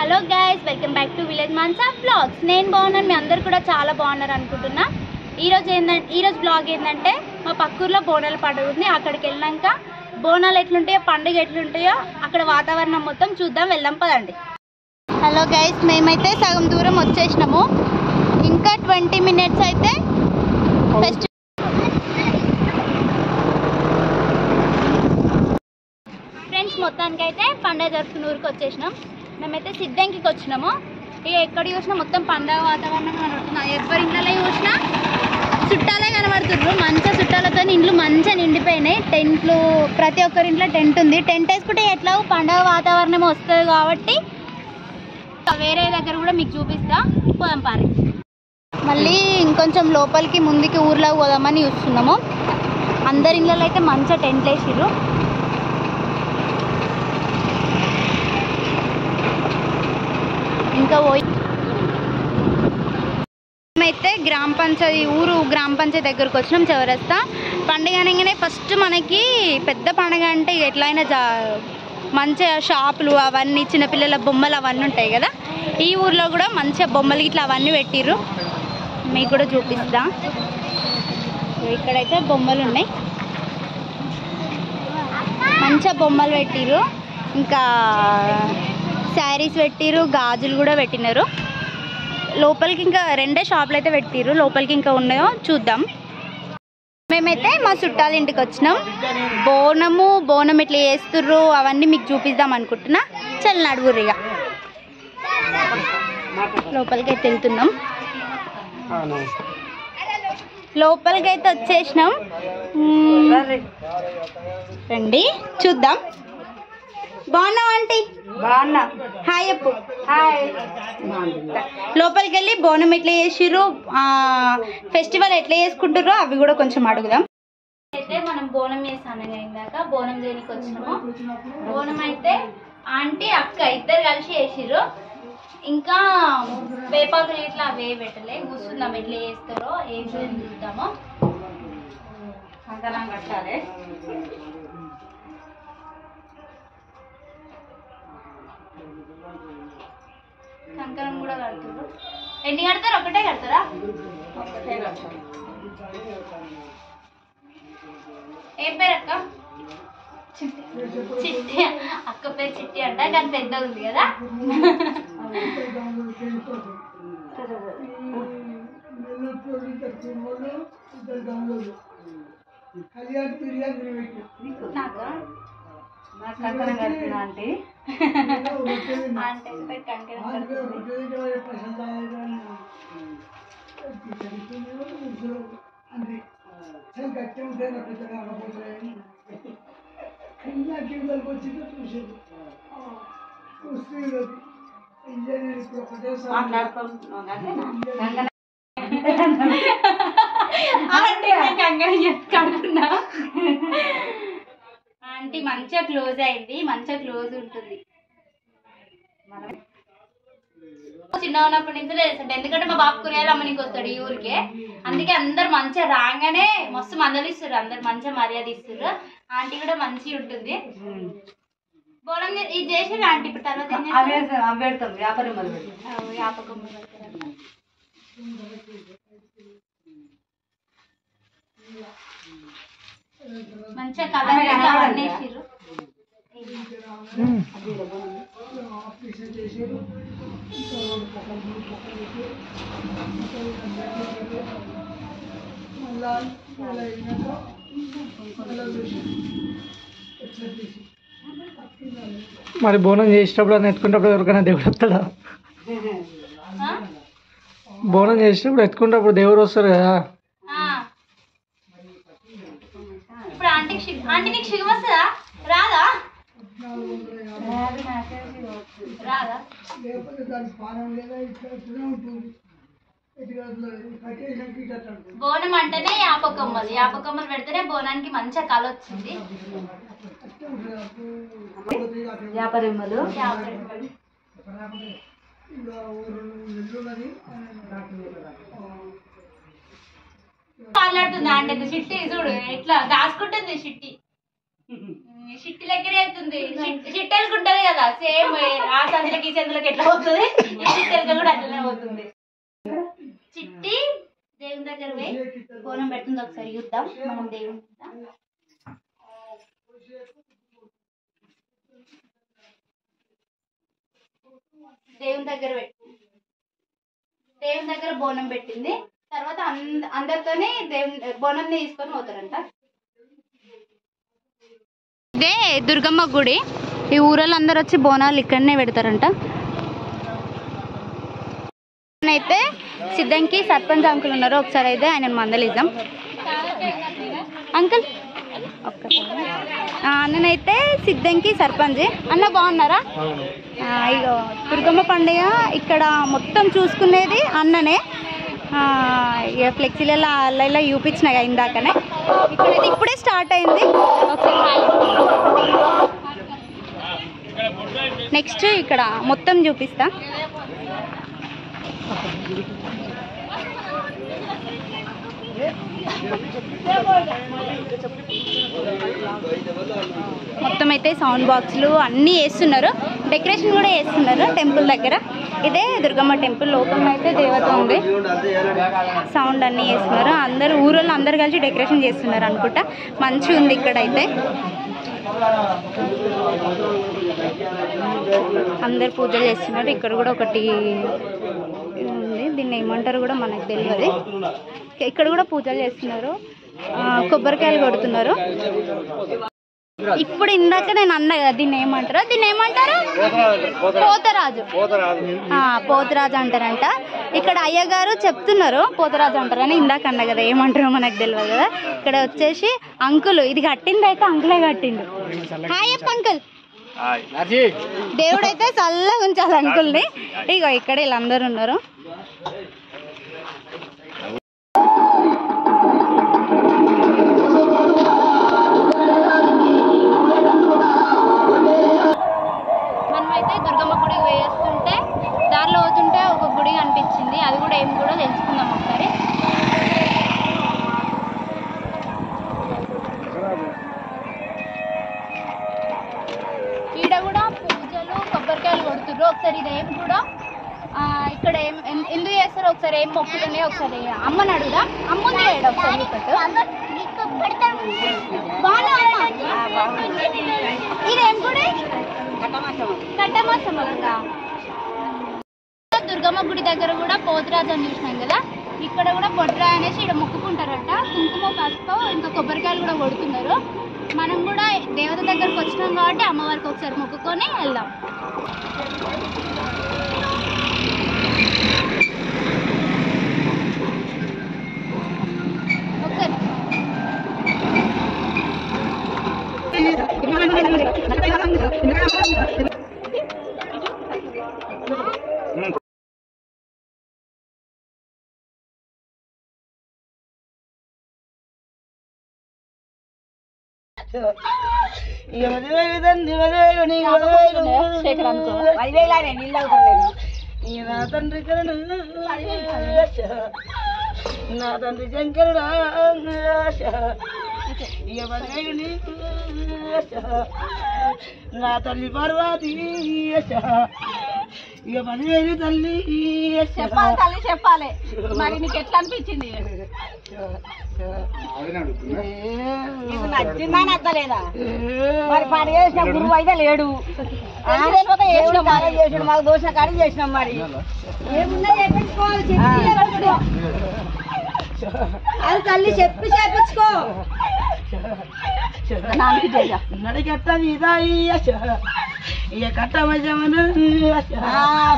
Hello guys, welcome back to village Mansa blogs. నేను బాగున్నాను, మీ అందరు కూడా చాలా బాగున్నారు అనుకుంటున్నా. ఈరోజు బ్లాగ్ ఏంటంటే మా పక్కూర్లో బోనాల పండుగ ఉంది. అక్కడికి వెళ్ళాక బోనాలు ఎట్లుంటాయో, పండుగ ఎట్లుంటాయో అక్కడ వాతావరణం మొత్తం చూద్దాం, వెళ్దాం పదండి. హలో గైస్, మేమైతే సగం దూరం వచ్చేసినాము. ఇంకా 20 minutes అయితే ఫెస్టివల్. ఫ్రెండ్స్, మొత్తానికి అయితే పండుగ జరుపుకున్న ఊరికి వచ్చేసినాం. మేమైతే సిద్ధంకికి వచ్చినాము. ఇక ఎక్కడ చూసినా మొత్తం పండుగ వాతావరణం కనబడుతుంది. ఎవరి ఇంట్లో చూసినా చుట్టాలే కనబడుతున్నారు. మంచిగా చుట్టాలతో ఇండ్లు మంచిగా నిండిపోయినాయి. టెంట్లు, ప్రతి ఒక్కరింట్లో టెంట్ ఉంది. టెంట్ వేసుకుంటే ఎట్లా పండుగ వాతావరణం వస్తుంది కాబట్టి వేరే దగ్గర కూడా మీకు చూపిస్తా. పోదాం పారి. మళ్ళీ ఇంకొంచెం లోపలికి ముందుకి ఊర్లోకి పోదామని చూస్తున్నాము. అందరి ఇళ్ళలో అయితే మంచిగా టెంట్లు వేసిర్రు. ఇంకా మేమైతే గ్రామ పంచాయతీ దగ్గరకు వచ్చినాం. చౌరస్తా పండుగ అనగానే ఫస్ట్ మనకి పెద్ద పండుగ అంటే ఎట్లయినా మంచిగా షాపులు అవన్నీ, చిన్నపిల్లల బొమ్మలు అవన్నీ ఉంటాయి కదా. ఈ ఊర్లో కూడా మంచిగా బొమ్మలు ఇట్లా అవన్నీ పెట్టిర్రు. మీకు కూడా చూపిస్తా. ఇక్కడైతే బొమ్మలు ఉన్నాయి, మంచిగా బొమ్మలు పెట్టిర్రు. ఇంకా శారీస్ పెట్టిర్రు, గాజులు కూడా పెట్టినారు. లోపలికి ఇంకా 2 షాపులు అయితే పెట్టిర్రు. లోపలికి ఇంకా ఉన్నాయో చూద్దాం. మేమైతే మా చుట్టాల ఇంటికి వచ్చినాం. బోనం ఇట్లా చేస్తుర్రు అవన్నీ మీకు చూపిద్దాం అనుకుంటున్నా. చల్ నడుగురిగా లోపలికి అయితే వెళ్తున్నాం. లోపలికి అయితే వచ్చేసినాం. రండి చూద్దాం. బాగున్నావా ఆంటీ? బాగున్నా. హాయ్ చెప్పు. హాయ్. లోపలికి వెళ్ళి బోనం ఎట్లా చేసిర్రు, ఫెస్టివల్ ఎట్లా చేసుకుంటారో అవి కూడా కొంచెం అడుగుదాం. అయితే మనం బోనం చేస్తాను ఇందాక బోనం చేయడానికి వచ్చినాము. బోనం అయితే ఆంటీ అక్క ఇద్దరు కలిసి చేసిర్రు. ఇంకా వేపాకులు ఇట్లా అవే పెట్టలే. కూర్చుందాం ఎట్లా చేస్తారో ఏం చూద్దాము. కంకణం కట్టాలి. కంకణం కూడా కడుతున్నారు. ఎన్ని కడతారు? ఒకటే కడతారా? ఒకటే కట్టాలి. ఏం పేరు అక్క? చిట్టి. అక్క పేరు చిట్టి అంట, కానీ పెద్ద ఉంది కదా. నాకు కంకణం కడుతున్నా ఆంటీ. అంటే కంకణం కడుతుంది. కడుతున్నా. ఆంటీ మంచిగా క్లోజ్ అయింది, మంచిగా క్లోజ్ ఉంటుంది. చిన్న ఉన్నప్పటి నుంచి తెలుసు, ఎందుకంటే మా బాబు కూరగాయలు అమ్మనికి వస్తాడు ఈ ఊరికే. అందుకే అందరు మంచిగా రాగానే మస్తు మందలిస్తారు, అందరు మంచిగా మర్యాద ఇస్తారు. ఆంటీ కూడా మంచిగా ఉంటుంది. బోనం ఇది చేసి ఆంటీ ఇప్పుడు తర్వాత పెడతాం. వ్యాపారం వ్యాపకం మంచిగా కలర్ అవన్నీ వేసిర్రు. మరి బోనం చేసేటప్పుడు అని ఎత్తుకునేటప్పుడు ఎవరికైనా దేవుడు వస్తాడా? బోనం చేసేటప్పుడు ఎత్తుకునేటప్పుడు దేవుడు వస్తారు కదా. ఇప్పుడు ఆంటీ నీకు శివం వస్తుందా? రాదా? రాదా? బోనం అంటేనే యాపకొమ్మలు. యాపకొమ్మలు పెడితేనే బోనానికి మంచిగా కళ వచ్చింది. వ్యాపారమ్మలు మాట్లాడుతుంది అంటే చిట్టి చూడు ఎట్లా దాచుకుంటుంది. చిట్టి చిట్టి లెక్కనే అవుతుంది. చిట్టెలకు ఉంటది కదా సేమ్ ఆ సందులకి ఈ సందులకి ఎట్లా పోతుంది చిట్టెలక కూడా అట్లనే పోతుంది. చిట్టి దేవుని దగ్గర పోయి బోనం పెడుతుంది. ఒకసారి చూద్దాం మనం దేవుని దగ్గర దేవుని దగ్గర బోనం పెట్టింది. తర్వాత అందరితోనే దేవుని బోనం తీసుకొని పోతారంట. ఇదే దుర్గమ్మ గుడి. ఈ ఊరలో అందరు వచ్చి బోనాలు ఇక్కడనే పెడతారంట. అయితే సిద్ధంకి సర్పంచ్ అంకుల్ ఉన్నారు. ఒకసారి అయితే ఆయన మందలిద్దాం. అంకుల్ అన్ననైతే సిద్ధంకి సర్పంచ్. అన్న బాగున్నారా? ఇగో దుర్గమ్మ పండుగ ఇక్కడ మొత్తం చూసుకునేది అన్ననే. ఇక ఫ్లెక్సీలలో అలా చూపించినాయి ఇందాకనే. ఇక్కడైతే ఇప్పుడే స్టార్ట్ అయింది. నెక్స్ట్ ఇక్కడ మొత్తం చూపిస్తా. మొత్తం అయితే సౌండ్ బాక్స్లు అన్నీ వేస్తున్నారు. డెకరేషన్ కూడా వేస్తున్నారు టెంపుల్ దగ్గర. ఇదే దుర్గమ్మ టెంపుల్. లోపల అయితే దేవత ఉంది. సౌండ్ అన్నీ వేస్తున్నారు. అందరు ఊరోళ్ళు అందరు కలిసి డెకరేషన్ చేస్తున్నారు అనుకుంటా. మంచిగా ఉంది ఇక్కడైతే. అందరు పూజలు చేస్తున్నారు. ఇక్కడ కూడా ఒకటి ఉంది. దీన్ని ఏమంటారు కూడా మనకు తెలియదు. ఇక్కడ కూడా పూజలు చేస్తున్నారు. కొబ్బరికాయలు కొడుతున్నారు. ఇప్పుడు ఇందాక నేను అన్నా కదా దీన్ని ఏమంటారు పోతరాజు అంటారంట. ఇక్కడ అయ్యగారు చెప్తున్నారు పోతరాజు అంటారని. ఇందాక అన్నా కదా ఏమంటారో మనకు తెలియదు కదా. ఇక్కడ వచ్చేసి అంకుల్ ఇది కట్టింది అయితే అంకులే కట్టిండు. హాయ్ అప్ప అంకుల్. దేవుడైతే చల్లగా ఉంచాలి అంకుల్ని. ఇగో ఇక్కడ వీళ్ళందరూ ఉన్నారు. మనమైతే దుర్గమ్మ గుడికి వేస్తుంటే దారిలో పోతుంటే ఒక గుడి కనిపించింది. అది కూడా ఏం కూడా తెలుసుకుందాం ఒకసారి. ఈడ కూడా పూజలు కొబ్బరికాయలు కొడుతుర్రు. ఒకసారి ఇదేం కూడా ఇక్కడ ఎందుకు చేస్తారో ఒకసారి ఏం మొక్కుతున్నాయో ఒకసారి అమ్మని అడుగుదా. అమ్ముంది వేయడం ఒకసారి ఇదేం కూడా కట్టమాసం. దుర్గమ్మ గుడి దగ్గర కూడా పోతురాజు అని చూసినాం కదా. ఇక్కడ కూడా పొట్రా అనేసి ఇక్కడ మొక్కుకుంటారట. కుంకుమ పసుపు ఇంకా కొబ్బరికాయలు కూడా కొడుతున్నారు. మనం కూడా దేవత దగ్గరకు వచ్చినాం కాబట్టి అమ్మవారికి ఒకసారి మొక్కుకొని వెళ్దాం. ఒకసారి నా తండ్రి శంకరుడా నా తల్లి పార్వతి ఇక పదివేలు తల్లి చెప్పాలి. మరి నీకు ఎట్లా అనిపించింది? నచ్చిందా నచ్చలేదా? మరి పని చేసిన గురువు అయితే లేడు. చేసిన మాకు దోష కాడి చేసినాం. మరి ఏముందో చెప్పించుకోవాలి. అది తల్లి చెప్పి చేపించుకో. నడికట్ట ఇక కట్ట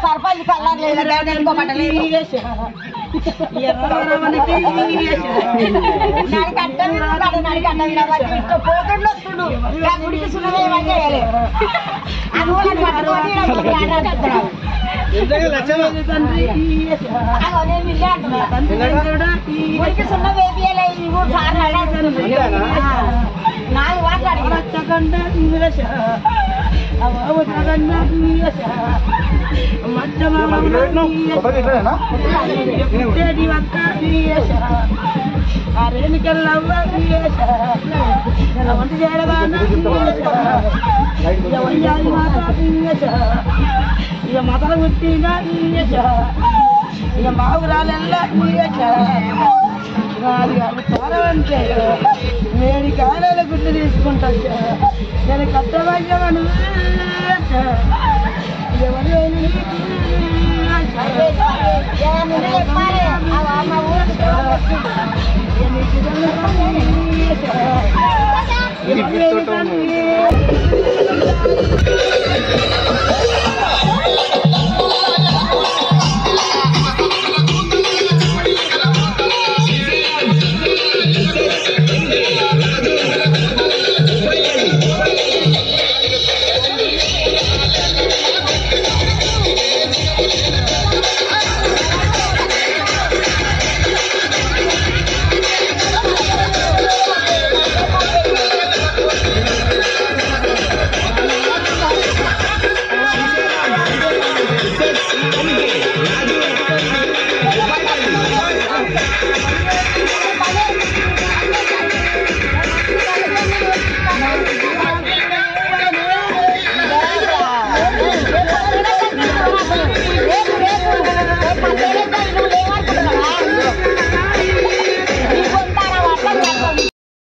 సర్పంచ్ పోతుండు వస్తుండు. గుడికి సున్నమే తండ్రి గుడికి సున్న వేపియలే. 3 సార్లు 4 ఆ రేణుకెళ్ళవ్వ వంట చేయడం ఇక మతలు పుట్టినా ఇక మావురాలెల్లా తారవంటే నేను కాలాల గుడ్డు తీసుకుంటా నేను కట్టబడ్డామని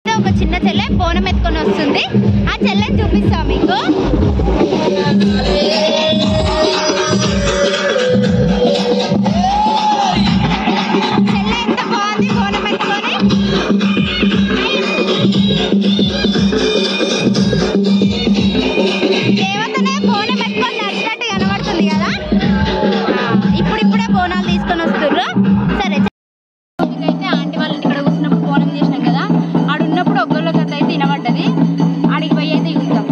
ఒక చిన్న చెల్లె బోనం ఎత్తుకొని వస్తుంది. ఆ చెల్లెని చూపిస్తా మీకు. చెల్లె ఎంత బాగుంది బోనం ఎత్తుకొని. దేవతనే బోనం ఎత్తుకొని నడిచినట్టు కనబడుతుంది కదా. ఇప్పుడిప్పుడే బోనాలు తీసుకొని వస్తుర్రు. సరే అయితే ఆంటీ వాళ్ళు ఇక్కడ కూర్చున్నప్పుడు బోనం చేసినాం కదా, ఆడున్నప్పుడు ఒక్కళ్ళ కథ అయితే వినబడ్డది. ఆడికి పోయి అయితే చూద్దాం.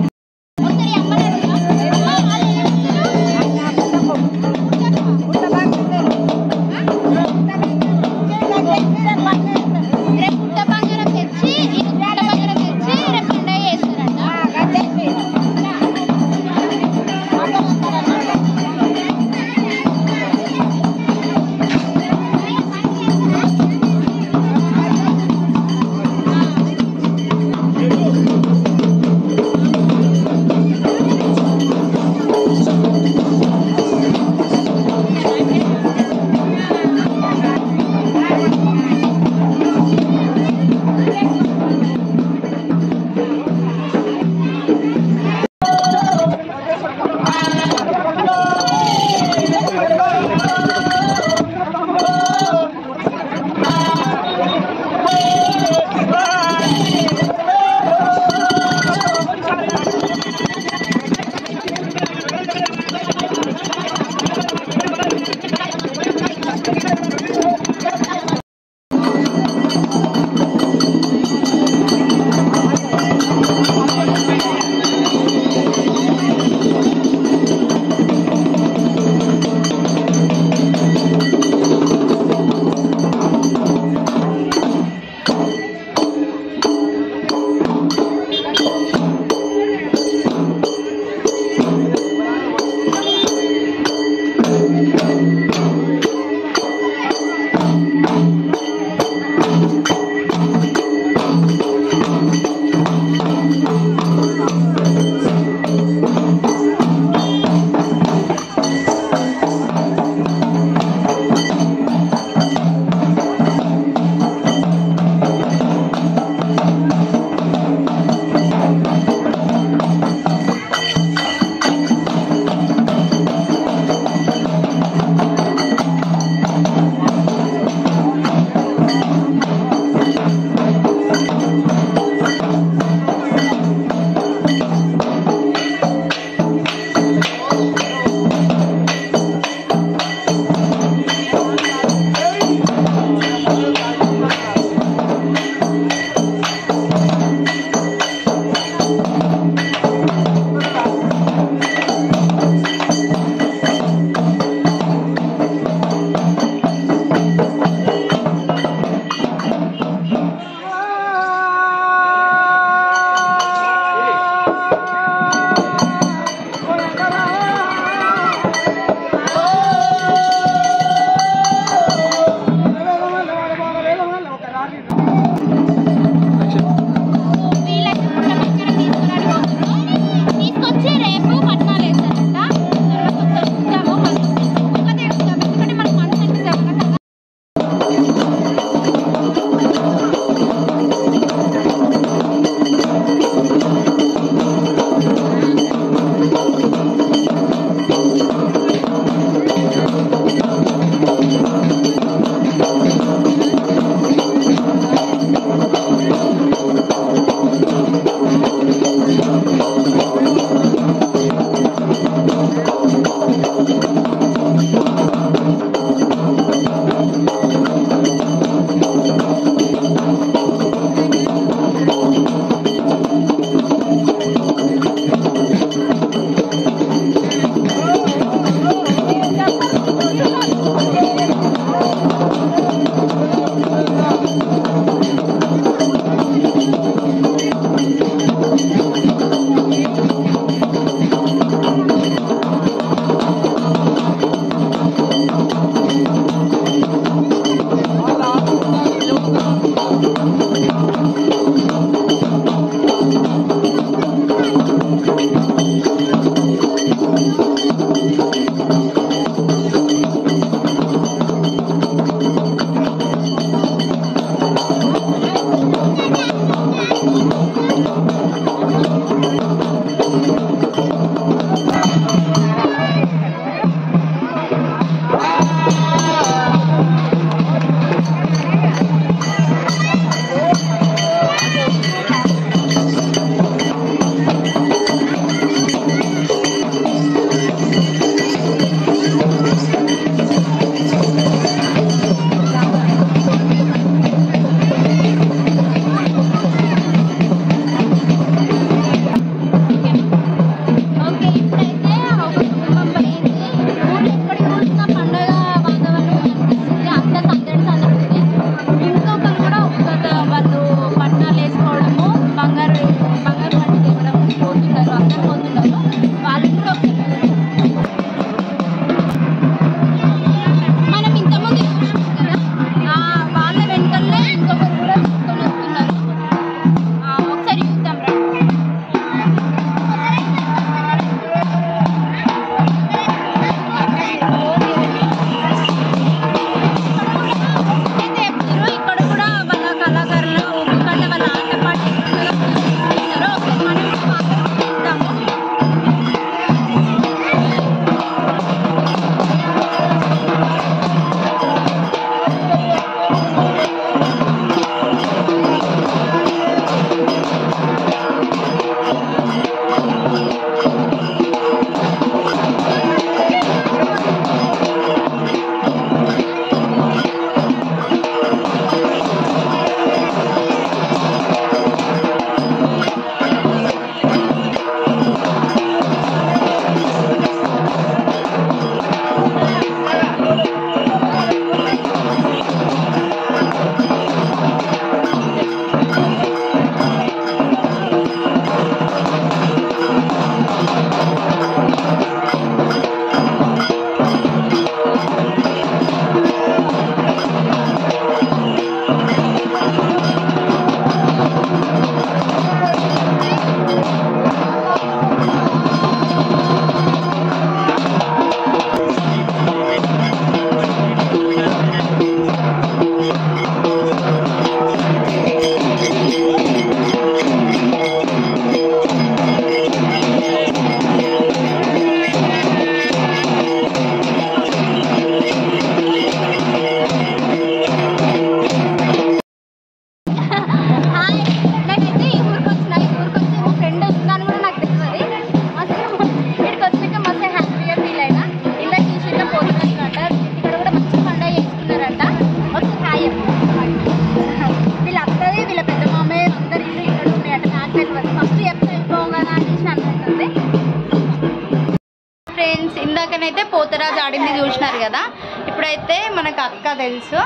ఇందాకనైతే పోతరాజు ఆడింది చూసినారు కదా. ఇప్పుడైతే మనకు అక్క తెలుసు.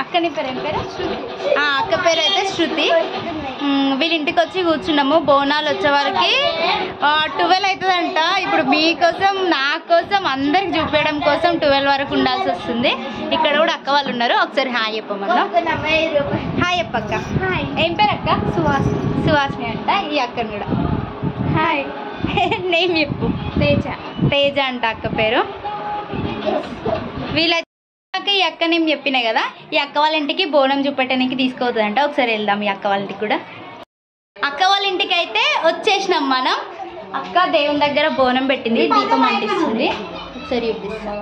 అక్కని పేరు ఏం పేరు? అక్క పేరు అయితే శృతి. వీళ్ళ ఇంటికి వచ్చి కూర్చున్నాము. బోనాలు వచ్చే వరకు 12 అవుతుందంట. ఇప్పుడు మీకోసం నా కోసం అందరికి చూపించడం కోసం 12 వరకు ఉండాల్సి వస్తుంది. ఇక్కడ కూడా అక్క వాళ్ళు ఉన్నారు. ఒకసారి హాయ్ చెప్పమన్నా. హాయ్ చెప్పక్క. ఏం పేరు అక్క? సుహాసిని అంట. ఈ అక్కని కూడా హాయ్. నేమ్ చెప్పు. తేజ అంట అక్క పేరు. వీళ్ళ ఈ అక్క నేను చెప్పినా కదా, ఈ అక్క వాళ్ళ ఇంటికి బోనం చూపెట్టడానికి తీసుకోవద్దంట. ఒకసారి వెళ్దాం ఈ అక్క వాళ్ళ ఇంటికి కూడా. అక్క వాళ్ళ ఇంటికి అయితే వచ్చేసినాం మనం. అక్క దేవుని దగ్గర బోనం పెట్టింది, దీపం అంటిస్తుంది. ఒకసారి చూపిస్తాం.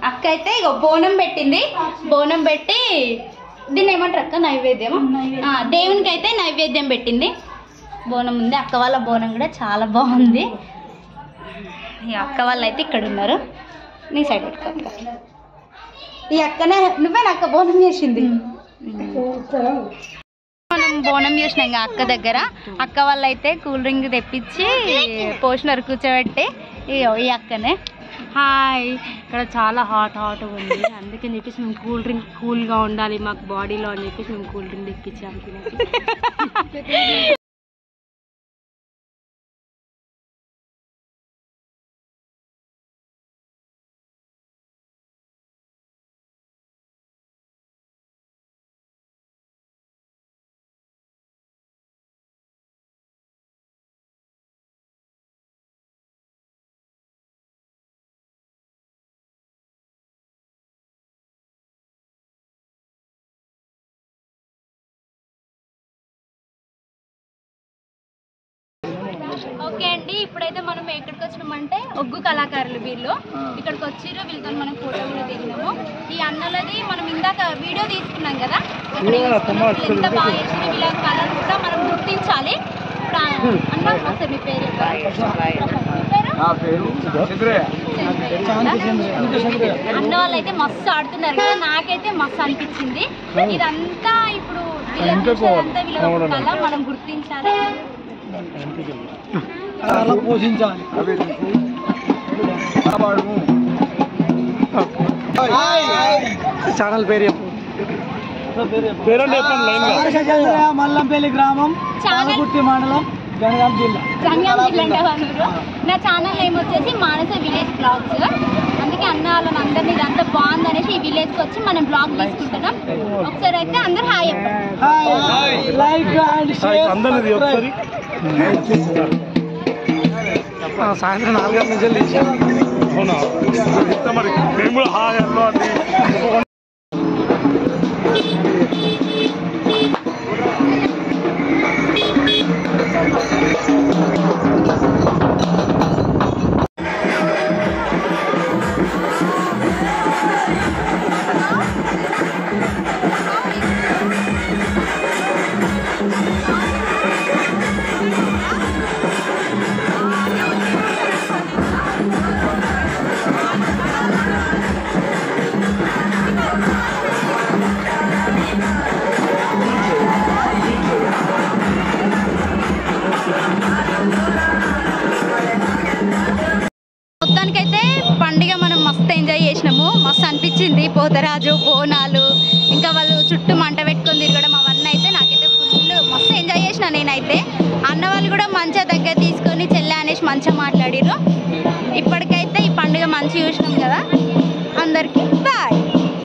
అక్క అయితే ఇగో బోనం పెట్టింది. బోనం పెట్టి దీన్ని ఏమంటారు అక్క? నైవేద్యం. దేవునికి అయితే నైవేద్యం పెట్టింది. బోనం ఉంది. అక్క వాళ్ళ బోనం కూడా చాలా బాగుంది. ఈ అక్క వాళ్ళు అయితే ఇక్కడ ఉన్నారు. నీ సైడ్ పెట్టుకో. ఈ అక్కనే నువ్వే అక్క బోనం చేసింది. మనం బోనం చేసినాం ఇంకా అక్క దగ్గర. అక్క వాళ్ళు అయితే కూల్ డ్రింక్ తెప్పించి పోషణరు కూర్చోబెట్టి ఈ అక్కనే. హాయ్, ఇక్కడ చాలా హాట్గా ఉంది. అందుకని చెప్పేసి మేము కూల్ డ్రింక్ కూల్గా ఉండాలి మాకు బాడీలో అని చెప్పేసి మేము కూల్ డ్రింక్ తెప్పించాము. ఇప్పుడైతే మనం ఎక్కడికి వచ్చినామంటే ఒగ్గు కళాకారులు వీళ్ళు ఇక్కడికి వచ్చిర్రు. వీళ్ళతో మనం ఫోటో కూడా దిగినాము. ఈ అన్నలది మనం ఇందాక వీడియో తీసుకున్నాం కదా, ఎంత బాగా చేసిన వీళ్ళ కళను కూడా మనం గుర్తించాలి. అన్న ఒకసారి మీ పేరు అన్న వాళ్ళు అయితే మస్తు ఆడుతున్నారు కదా, నాకైతే మస్తు అనిపించింది. ఇదంతా ఇప్పుడు వీళ్ళంతా వీళ్ళ కళ మనం గుర్తించాలి, పోషించాలి. ఛానల్ పేరు చెప్పు. మల్లంపల్లి గ్రామం, చాలగుర్తి మండలం, జనగాం జిల్లా. నా ఛానల్ నేమ్ వచ్చేసి మానస విలేజ్ బ్లాగ్స్. అందుకే అన్న వాళ్ళని అందరినీ ఇదంతా బాగుంది అనేసి ఈ విలేజ్కి వచ్చి మనం బ్లాగ్ తీసుకుంటున్నాం. ఒకసారి అయితే అందరు హాయ్ సాయంత్రం 4 గంటల నుంచి మొత్తానికైతే పండుగ మనం మస్తు ఎంజాయ్ చేసినాము. మస్తు అనిపించింది. పోతరాజు బోనాలు, ఇంకా వాళ్ళు చుట్టూ మంట పెట్టుకొని తిరగడం, అవన్నీ అయితే నాకైతే ఫుల్ మస్తు ఎంజాయ్ చేసిన నేనైతే. అన్న వాళ్ళు కూడా మంచిగా దగ్గర తీసుకొని చెల్లె అనేసి మంచిగా మాట్లాడిర్రు. ఇప్పటికైతే ఈ పండుగ మంచిగా చూసినాం కదా. అందరికీ బాయ్.